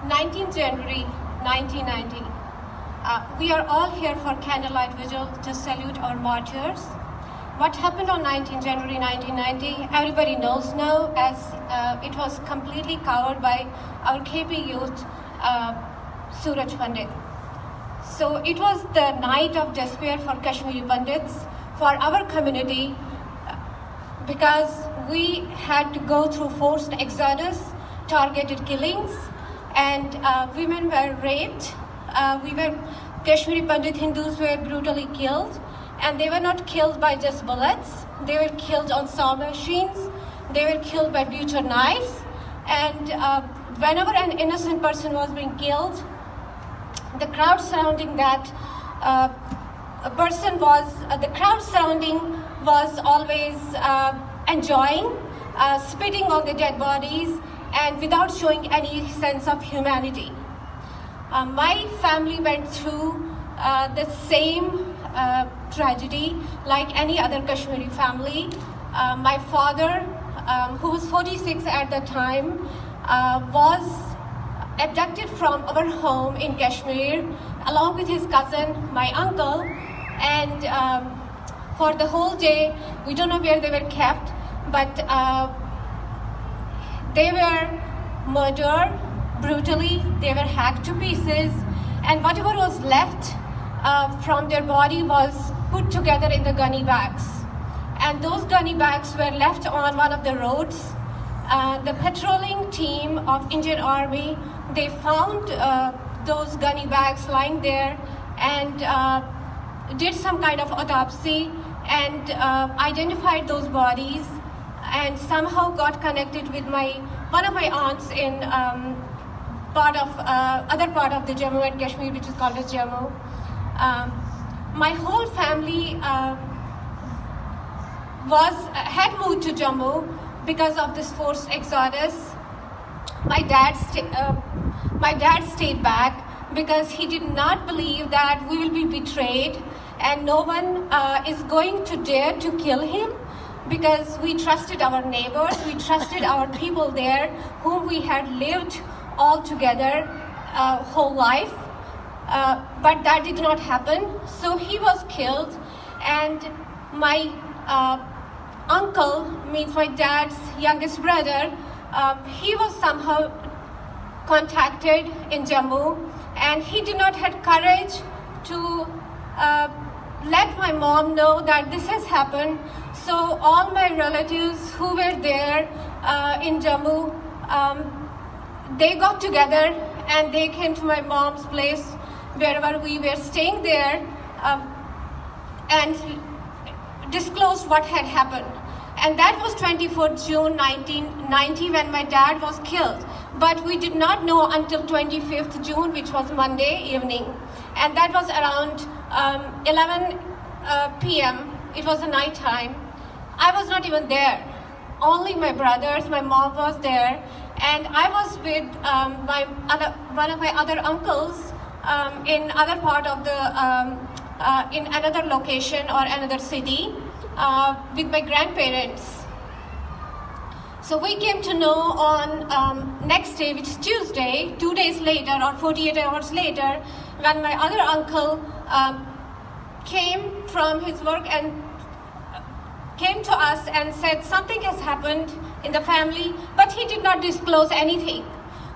19th January 1990. We are all here for candlelight vigil to salute our martyrs. What happened on 19th January 1990, everybody knows now, as it was completely covered by our KP youth, Suraj Pandit. So it was the night of despair for Kashmiri Pandits, for our community, because we had to go through forced exodus, targeted killings, and women were raped. Kashmiri Pandit Hindus were brutally killed, and they were not killed by just bullets. They were killed on saw machines. They were killed by butcher knives. And whenever an innocent person was being killed, the crowd surrounding that the crowd surrounding was always enjoying, spitting on the dead bodies, and without showing any sense of humanity. My family went through the same tragedy like any other Kashmiri family. My father, who was 46 at the time, was abducted from our home in Kashmir along with his cousin, my uncle, and for the whole day, we don't know where they were kept, but they were murdered brutally. They were hacked to pieces, and whatever was left from their body was put together in the gunny bags. And those gunny bags were left on one of the roads. The patrolling team of Indian Army, they found those gunny bags lying there and did some kind of autopsy and identified those bodies, and somehow got connected with one of my aunts in other part of the Jammu and Kashmir, which is called as Jammu. My whole family had moved to Jammu because of this forced exodus. My dad stayed back because he did not believe that we will be betrayed and no one is going to dare to kill him, because we trusted our neighbors, we trusted our people there whom we had lived all together whole life. But that did not happen. So he was killed, and my uncle, means my dad's youngest brother, he was somehow contacted in Jammu, and he did not have courage to let my mom know that this has happened. So all my relatives who were there in Jammu, they got together and they came to my mom's place, wherever we were staying there, and disclosed what had happened. And that was 24th June 1990 when my dad was killed. But we did not know until 25th June, which was Monday evening. And that was around 11 p.m. It was a night time. I was not even there. Only my brothers, my mom was there. And I was with one of my other uncles in other part of in another location or another city with my grandparents. So we came to know on next day, which is Tuesday, 2 days later or 48 hours later, when my other uncle came from his work and came to us and said something has happened in the family, but he did not disclose anything.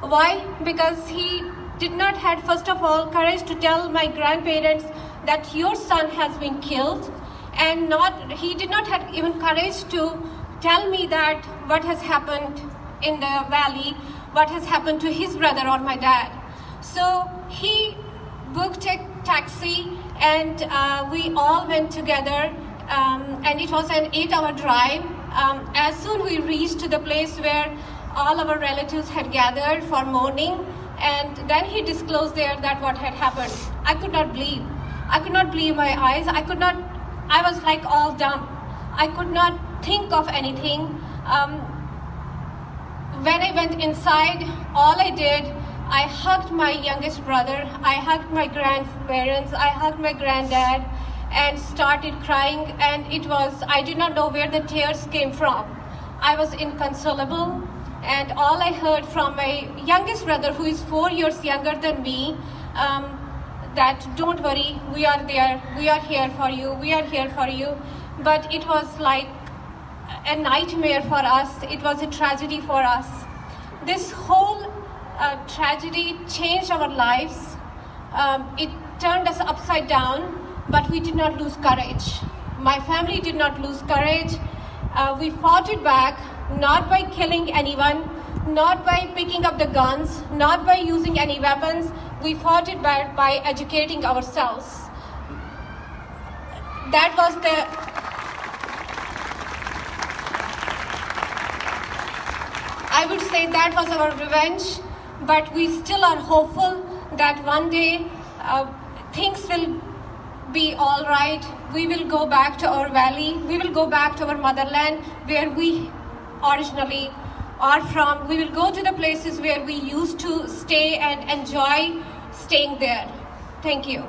Why? Because he did not have, first of all, courage to tell my grandparents that your son has been killed, and he did not have even courage to tell me that what has happened in the valley, what has happened to his brother or my dad. So he booked a taxi and we all went together, and it was an 8-hour drive. As soon we reached to the place where all our relatives had gathered for mourning, and then he disclosed there that what had happened. I could not believe. I could not believe my eyes. I was like all dumb. I could not think of anything. When I went inside, all I did, I hugged my youngest brother, I hugged my grandparents, I hugged my granddad, and started crying, and I did not know where the tears came from. I was inconsolable. And all I heard from my youngest brother, who is 4 years younger than me, that don't worry, we are there, we are here for you, we are here for you. But it was like a nightmare for us. It was a tragedy for us. This whole tragedy changed our lives. It turned us upside down, but we did not lose courage. My family did not lose courage. We fought it back, not by killing anyone, not by picking up the guns, not by using any weapons. We fought it back by educating ourselves. That was I would say that was our revenge, but we still are hopeful that one day things will be all right. We will go back to our valley. We will go back to our motherland where we originally are from. We will go to the places where we used to stay and enjoy staying there. Thank you.